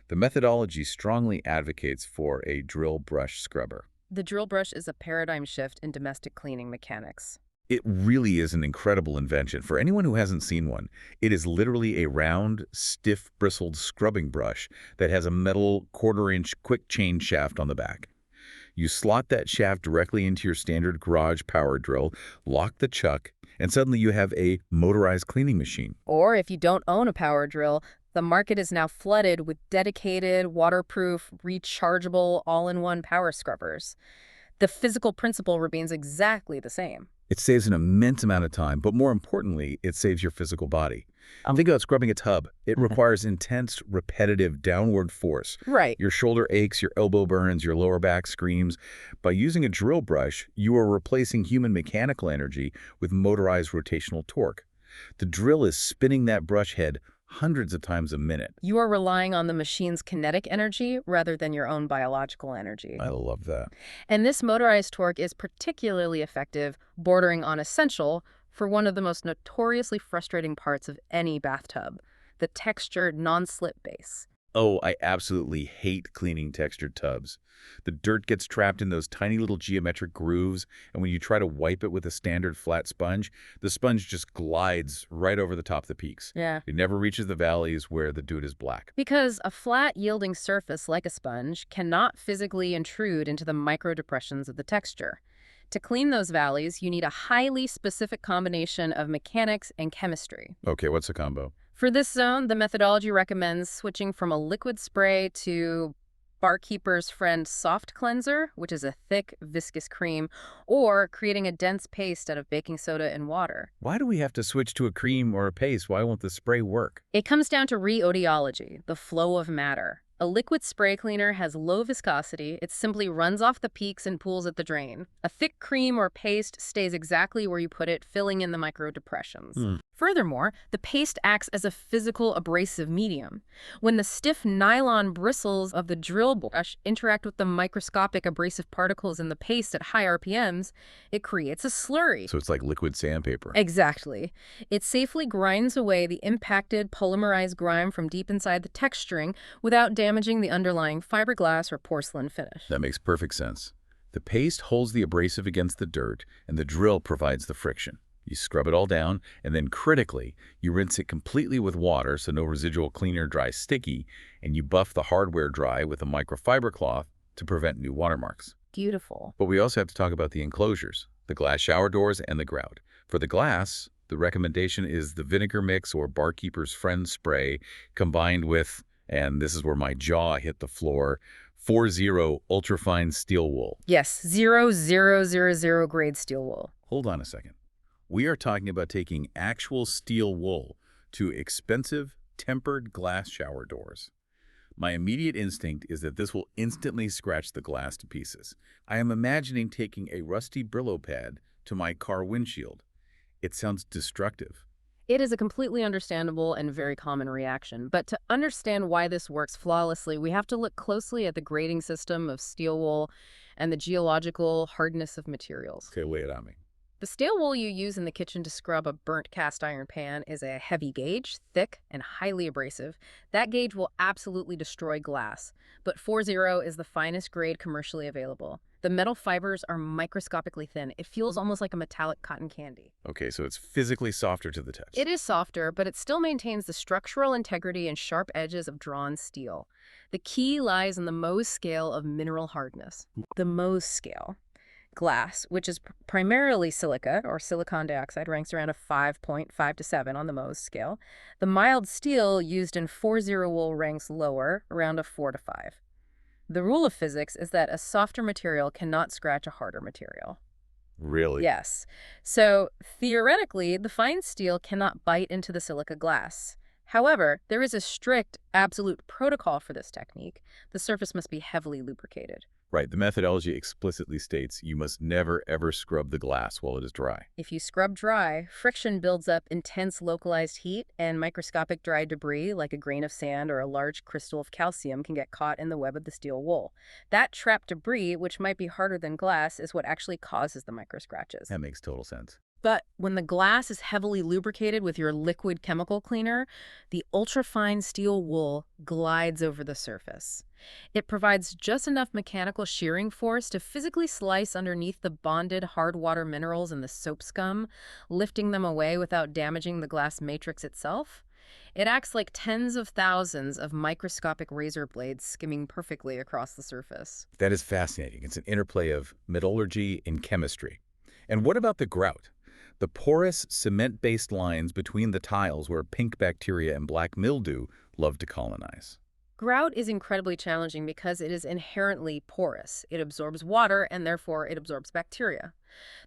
The methodology strongly advocates for a drill brush scrubber. The drill brush is a paradigm shift in domestic cleaning mechanics. It really is an incredible invention. For anyone who hasn't seen one, it is literally a round, stiff, bristled scrubbing brush that has a metal quarter-inch quick chain shaft on the back. You slot that shaft directly into your standard garage power drill, lock the chuck, and suddenly you have a motorized cleaning machine. Or if you don't own a power drill, the market is now flooded with dedicated, waterproof, rechargeable, all-in-one power scrubbers. The physical principle remains exactly the same. It saves an immense amount of time, but more importantly, it saves your physical body. Think about scrubbing a tub. It requires intense, repetitive downward force. Right. Your shoulder aches, your elbow burns, your lower back screams. By using a drill brush, you are replacing human mechanical energy with motorized rotational torque. The drill is spinning that brush head hundreds of times a minute. You are relying on the machine's kinetic energy rather than your own biological energy. I love that. And this motorized torque is particularly effective, bordering on essential, for one of the most notoriously frustrating parts of any bathtub, the textured, non-slip base. Oh, I absolutely hate cleaning textured tubs. The dirt gets trapped in those tiny little geometric grooves, and when you try to wipe it with a standard flat sponge, the sponge just glides right over the top of the peaks. Yeah. It never reaches the valleys where the dude is black. Because a flat, yielding surface like a sponge cannot physically intrude into the microdepressions of the texture. To clean those valleys, you need a highly specific combination of mechanics and chemistry. Okay, what's the combo? For this zone, the methodology recommends switching from a liquid spray to Barkeeper's Friend Soft Cleanser, which is a thick, viscous cream, or creating a dense paste out of baking soda and water. Why do we have to switch to a cream or a paste? Why won't the spray work? It comes down to rheodiology, the flow of matter. A liquid spray cleaner has low viscosity. It simply runs off the peaks and pools at the drain. A thick cream or paste stays exactly where you put it, filling in the microdepressions. Furthermore, the paste acts as a physical abrasive medium. When the stiff nylon bristles of the drill brush interact with the microscopic abrasive particles in the paste at high RPMs, it creates a slurry. So it's like liquid sandpaper. Exactly. It safely grinds away the impacted polymerized grime from deep inside the texturing without damaging the underlying fiberglass or porcelain finish. That makes perfect sense. The paste holds the abrasive against the dirt, and the drill provides the friction. You scrub it all down, and then critically, you rinse it completely with water so no residual cleaner dries sticky, and you buff the hardware dry with a microfiber cloth to prevent new watermarks. Beautiful. But we also have to talk about the enclosures, the glass shower doors and the grout. For the glass, the recommendation is the vinegar mix or Barkeeper's Friend Spray combined with, and this is where my jaw hit the floor, 4-0 ultrafine steel wool. Yes, 0000 grade steel wool. Hold on a second. We are talking about taking actual steel wool to expensive, tempered glass shower doors. My immediate instinct is that this will instantly scratch the glass to pieces. I am imagining taking a rusty Brillo pad to my car windshield. It sounds destructive. It is a completely understandable and very common reaction, but to understand why this works flawlessly, we have to look closely at the grading system of steel wool and the geological hardness of materials. Okay, lay it on me. The steel wool you use in the kitchen to scrub a burnt cast iron pan is a heavy gauge, thick, and highly abrasive. That gauge will absolutely destroy glass, but 4-0 is the finest grade commercially available. The metal fibers are microscopically thin. It feels almost like a metallic cotton candy. Okay, so it's physically softer to the touch. It is softer, but it still maintains the structural integrity and sharp edges of drawn steel. The key lies in the Mohs scale of mineral hardness. The Mohs scale. Glass, which is primarily silica or silicon dioxide, ranks around a 5.5 to 7 on the Mohs scale. The mild steel used in 4-0 wool ranks lower, around a 4 to 5. The rule of physics is that a softer material cannot scratch a harder material. Really? Yes. So theoretically, the fine steel cannot bite into the silica glass. However, there is a strict, absolute protocol for this technique. The surface must be heavily lubricated. Right. The methodology explicitly states you must never, ever scrub the glass while it is dry. If you scrub dry, friction builds up intense localized heat, and microscopic dry debris, like a grain of sand or a large crystal of calcium, can get caught in the web of the steel wool. That trapped debris, which might be harder than glass, is what actually causes the micro scratches. That makes total sense. But when the glass is heavily lubricated with your liquid chemical cleaner, the ultrafine steel wool glides over the surface. It provides just enough mechanical shearing force to physically slice underneath the bonded hard water minerals and the soap scum, lifting them away without damaging the glass matrix itself. It acts like tens of thousands of microscopic razor blades skimming perfectly across the surface. That is fascinating. It's an interplay of metallurgy and chemistry. And what about the grout? The porous, cement-based lines between the tiles where pink bacteria and black mildew love to colonize. Grout is incredibly challenging because it is inherently porous. It absorbs water and therefore it absorbs bacteria.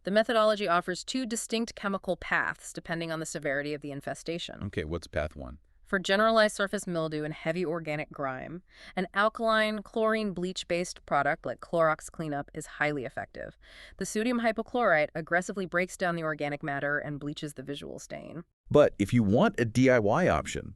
The methodology offers two distinct chemical paths depending on the severity of the infestation. Okay, what's path one? For generalized surface mildew and heavy organic grime, an alkaline chlorine bleach-based product like Clorox Cleanup is highly effective. The sodium hypochlorite aggressively breaks down the organic matter and bleaches the visual stain. But if you want a DIY option,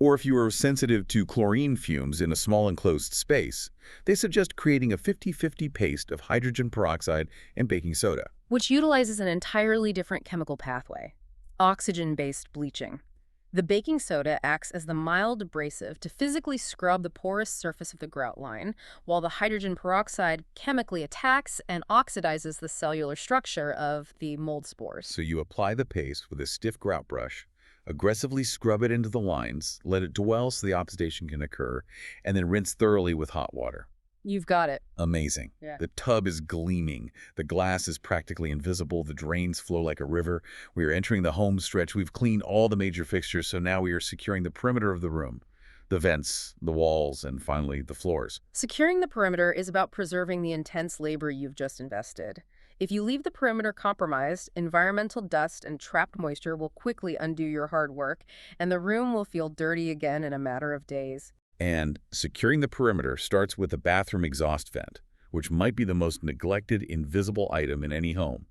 or if you are sensitive to chlorine fumes in a small enclosed space, they suggest creating a 50-50 paste of hydrogen peroxide and baking soda. Which utilizes an entirely different chemical pathway, oxygen-based bleaching. The baking soda acts as the mild abrasive to physically scrub the porous surface of the grout line, while the hydrogen peroxide chemically attacks and oxidizes the cellular structure of the mold spores. So you apply the paste with a stiff grout brush, aggressively scrub it into the lines, let it dwell so the oxidation can occur, and then rinse thoroughly with hot water. You've got it. Amazing. Yeah. The tub is gleaming. The glass is practically invisible. The drains flow like a river. We are entering the home stretch. We've cleaned all the major fixtures, so now we are securing the perimeter of the room. The vents, the walls, and finally, the floors. Securing the perimeter is about preserving the intense labor you've just invested. If you leave the perimeter compromised, environmental dust and trapped moisture will quickly undo your hard work, and the room will feel dirty again in a matter of days. And securing the perimeter starts with the bathroom exhaust vent, which might be the most neglected, invisible item in any home.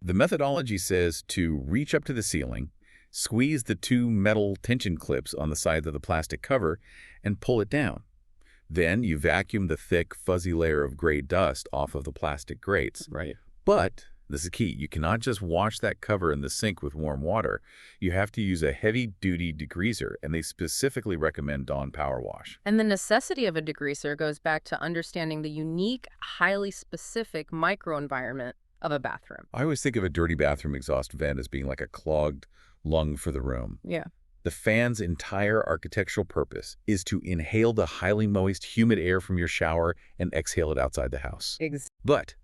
The methodology says to reach up to the ceiling, squeeze the two metal tension clips on the side of the plastic cover, and pull it down. Then you vacuum the thick, fuzzy layer of gray dust off of the plastic grates. Right. But this is key. You cannot just wash that cover in the sink with warm water. You have to use a heavy-duty degreaser, and they specifically recommend Dawn Power Wash. And the necessity of a degreaser goes back to understanding the unique, highly specific microenvironment of a bathroom. I always think of a dirty bathroom exhaust vent as being like a clogged lung for the room. Yeah. The fan's entire architectural purpose is to inhale the highly moist, humid air from your shower and exhale it outside the house. But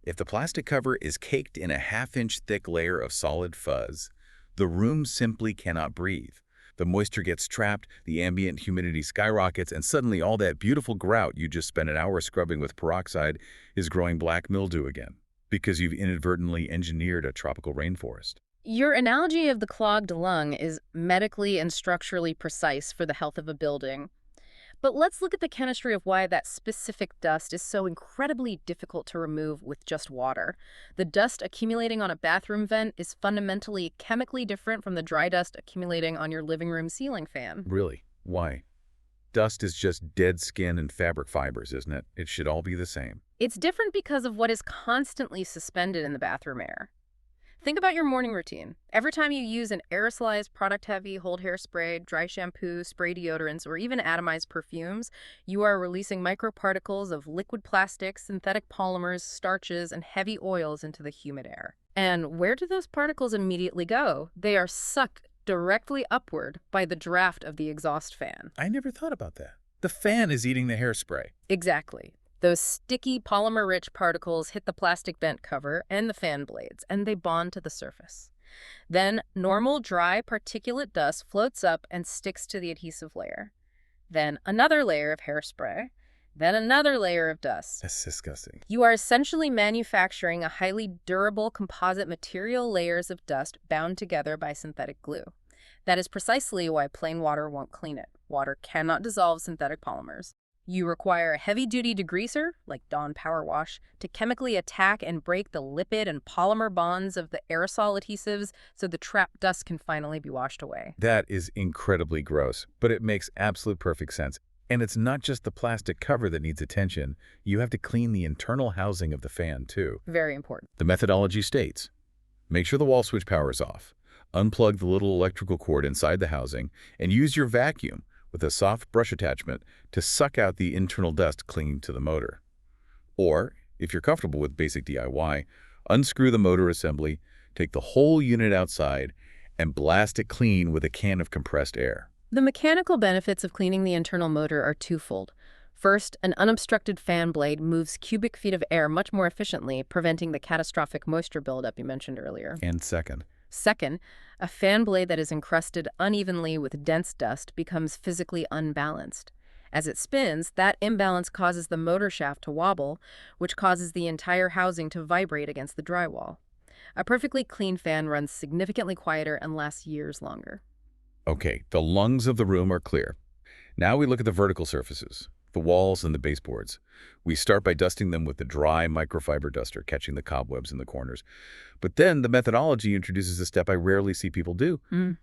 if the plastic cover is caked in a half-inch thick layer of solid fuzz, the room simply cannot breathe. The moisture gets trapped, the ambient humidity skyrockets, and suddenly all that beautiful grout you just spent an hour scrubbing with peroxide is growing black mildew again, because you've inadvertently engineered a tropical rainforest. Your analogy of the clogged lung is medically and structurally precise for the health of a building. But let's look at the chemistry of why that specific dust is so incredibly difficult to remove with just water. The dust accumulating on a bathroom vent is fundamentally chemically different from the dry dust accumulating on your living room ceiling fan. Really? Why? Dust is just dead skin and fabric fibers, isn't it? It should all be the same. It's different because of what is constantly suspended in the bathroom air. Think about your morning routine. Every time you use an aerosolized, product-heavy, hold hairspray, dry shampoo, spray deodorants, or even atomized perfumes, you are releasing microparticles of liquid plastics, synthetic polymers, starches, and heavy oils into the humid air. And where do those particles immediately go? They are sucked directly upward by the draft of the exhaust fan. I never thought about that. The fan is eating the hairspray. Exactly. Those sticky, polymer-rich particles hit the plastic vent cover and the fan blades, and they bond to the surface. Then, normal, dry, particulate dust floats up and sticks to the adhesive layer. Then, another layer of hairspray. then another layer of dust. That's disgusting. You are essentially manufacturing a highly durable composite material, layers of dust bound together by synthetic glue. That is precisely why plain water won't clean it. Water cannot dissolve synthetic polymers. You require a heavy-duty degreaser, like Dawn Power Wash, to chemically attack and break the lipid and polymer bonds of the aerosol adhesives so the trapped dust can finally be washed away. That is incredibly gross, but it makes absolute perfect sense. And it's not just the plastic cover that needs attention. You have to clean the internal housing of the fan, too. Very important. The methodology states, make sure the wall switch power is off, unplug the little electrical cord inside the housing, and use your vacuum with a soft brush attachment to suck out the internal dust clinging to the motor. Or, if you're comfortable with basic DIY, unscrew the motor assembly, take the whole unit outside, and blast it clean with a can of compressed air. The mechanical benefits of cleaning the internal motor are twofold. First, an unobstructed fan blade moves cubic feet of air much more efficiently, preventing the catastrophic moisture buildup you mentioned earlier. And second, a fan blade that is encrusted unevenly with dense dust becomes physically unbalanced. As it spins, that imbalance causes the motor shaft to wobble, which causes the entire housing to vibrate against the drywall. A perfectly clean fan runs significantly quieter and lasts years longer. okay, the lungs of the room are clear. Now we look at the vertical surfaces, the walls and the baseboards. We start by dusting them with the dry microfiber duster, catching the cobwebs in the corners. But then the methodology introduces a step I rarely see people do,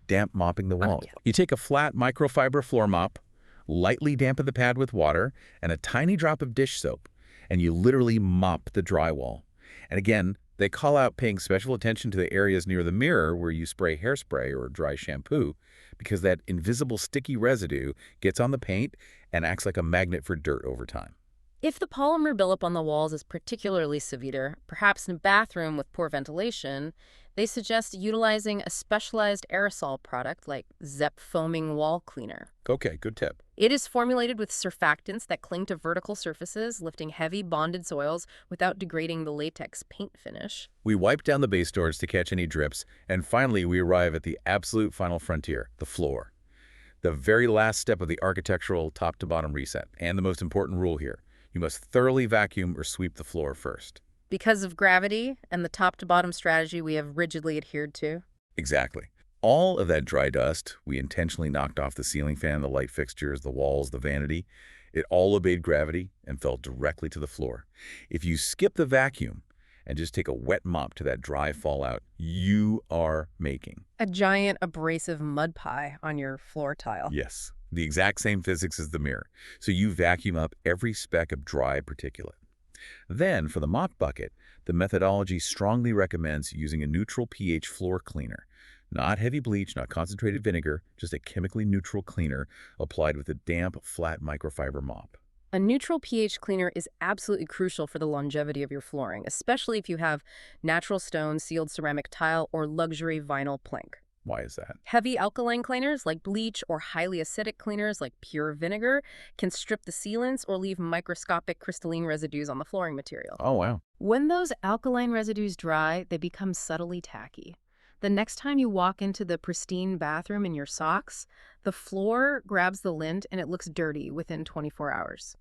damp mopping the walls. Yeah. You take a flat microfiber floor mop, lightly dampen the pad with water and a tiny drop of dish soap, and you literally mop the drywall. And again, they call out paying special attention to the areas near the mirror where you spray hairspray or dry shampoo, because that invisible sticky residue gets on the paint and acts like a magnet for dirt over time. If the polymer buildup on the walls is particularly severe, perhaps in a bathroom with poor ventilation, they suggest utilizing a specialized aerosol product like Zep Foaming Wall Cleaner. Okay, good tip. It is formulated with surfactants that cling to vertical surfaces, lifting heavy bonded soils without degrading the latex paint finish. We wipe down the base doors to catch any drips, and finally we arrive at the absolute final frontier, the floor. The very last step of the architectural top-to-bottom reset, and the most important rule here. You must thoroughly vacuum or sweep the floor first. Because of gravity and the top-to-bottom strategy we have rigidly adhered to. Exactly. All of that dry dust, we intentionally knocked off the ceiling fan, the light fixtures, the walls, the vanity. It all obeyed gravity and fell directly to the floor. If you skip the vacuum and just take a wet mop to that dry fallout, you are making a giant abrasive mud pie on your floor tile. yes, the exact same physics as the mirror. So you vacuum up every speck of dry particulate. Then, for the mop bucket, the methodology strongly recommends using a neutral pH floor cleaner. Not heavy bleach, not concentrated vinegar, just a chemically neutral cleaner applied with a damp, flat microfiber mop. A neutral pH cleaner is absolutely crucial for the longevity of your flooring, especially if you have natural stone, sealed ceramic tile, or luxury vinyl plank. Why is that? Heavy alkaline cleaners like bleach or highly acidic cleaners like pure vinegar can strip the sealants or leave microscopic crystalline residues on the flooring material. Oh, wow. When those alkaline residues dry, they become subtly tacky. The next time you walk into the pristine bathroom in your socks, the floor grabs the lint and it looks dirty within 24 hours.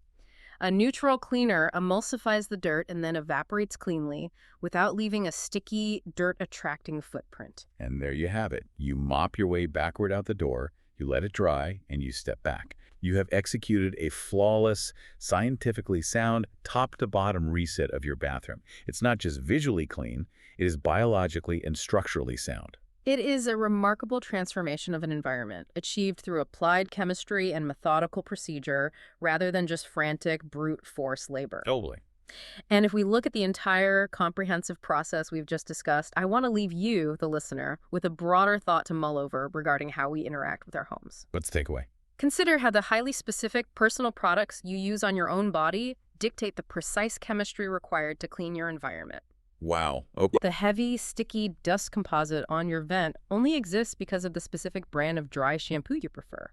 A neutral cleaner emulsifies the dirt and then evaporates cleanly without leaving a sticky, dirt-attracting footprint. And there you have it. You mop your way backward out the door, you let it dry, and you step back. You have executed a flawless, scientifically sound, top-to-bottom reset of your bathroom. It's not just visually clean, it is biologically and structurally sound. It is a remarkable transformation of an environment, achieved through applied chemistry and methodical procedure rather than just frantic, brute force labor. Totally. And if we look at the entire comprehensive process we've just discussed, I want to leave you, the listener, with a broader thought to mull over regarding how we interact with our homes. What's the takeaway? Consider how the highly specific personal products you use on your own body dictate the precise chemistry required to clean your environment. Wow. Okay. The heavy, sticky dust composite on your vent only exists because of the specific brand of dry shampoo you prefer.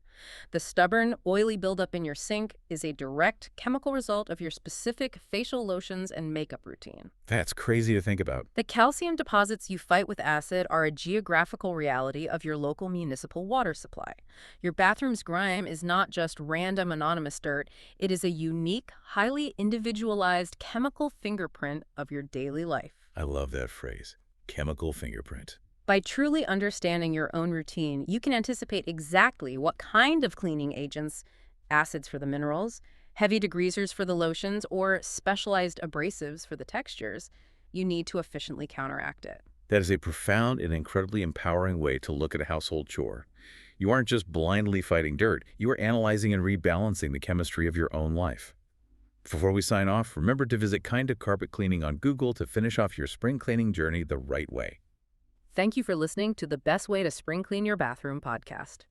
The stubborn, oily buildup in your sink is a direct chemical result of your specific facial lotions and makeup routine. That's crazy to think about. The calcium deposits you fight with acid are a geographical reality of your local municipal water supply. Your bathroom's grime is not just random anonymous dirt, it is a unique, highly individualized chemical fingerprint of your daily life. I love that phrase. Chemical fingerprint. By truly understanding your own routine, you can anticipate exactly what kind of cleaning agents, acids for the minerals, heavy degreasers for the lotions, or specialized abrasives for the textures, you need to efficiently counteract it. That is a profound and incredibly empowering way to look at a household chore. You aren't just blindly fighting dirt. You are analyzing and rebalancing the chemistry of your own life. Before we sign off, remember to visit Kinda Carpet Cleaning on Google to finish off your spring cleaning journey the right way. Thank you for listening to the Best Way to Spring Clean Your Bathroom podcast.